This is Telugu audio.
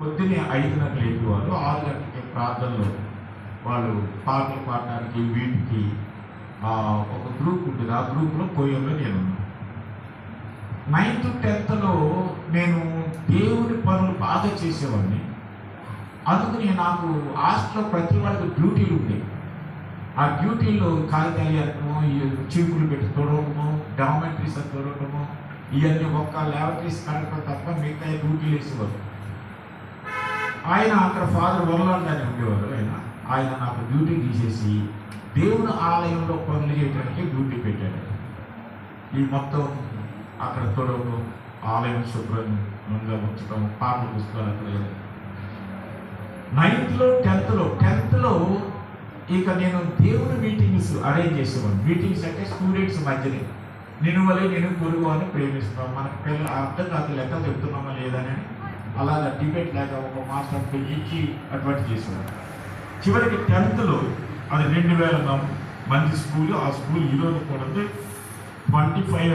పొద్దున్నే 5:30 లేచేవారు. 6 గంటలకి ప్రార్థనలో వాళ్ళు పాటలు పాడడానికి వీటికి ఒక గ్రూప్ ఉంటుంది. ఆ గ్రూప్లో పోయంలో నేనున్నాను. 9th, 10thలో నేను దేవుడి పనులు బాగా చేసేవాడిని. అందుకని నాకు హాస్టల్లో ప్రతి వాళ్ళకి డ్యూటీలు ఉండేవి. ఆ డ్యూటీల్లో కాగితాలు ఎక్కడము, ఈ చీపులు పెట్టి తొడవటము, డామెట్రీస్ తొడవటము, ఇవన్నీ ఒక్క ల్యాబరేటరీస్ కడపడం తప్ప మిగతా డ్యూటీలు వేసేవారు. ఆయన అక్కడ ఫాదర్ వరలాండానే ఉండేవారు. ఆయన నాకు డ్యూటీ తీసేసి దేవుని ఆలయంలో పనులు చేయడానికి డ్యూటీ పెట్టాడు. ఈ మొత్తం అక్కడ తొడవడం, ఆలయం శుభ్రంగా ఉంచడం, పాటలు పుస్తకాలు అక్కడ. 9th, 10thలో ఇక నేను దేవుని మీటింగ్స్ అరేంజ్ చేసేవాడిని. మీటింగ్స్ అంటే స్టూడెంట్స్ మధ్యనే నేను పొరుగు అని ప్రేమిస్తాం, మనకు పిల్లలు అర్థం కాదు లెక్క చెప్తున్నామా లేదని అలాగా డిబేట్ లేక ఒక మాస్టర్ పిలిచి అటువంటి చేసేవాడు. చివరికి 10thలో అది 2000 మంది స్కూల్. ఆ స్కూల్ ఈరోజు కూడా 25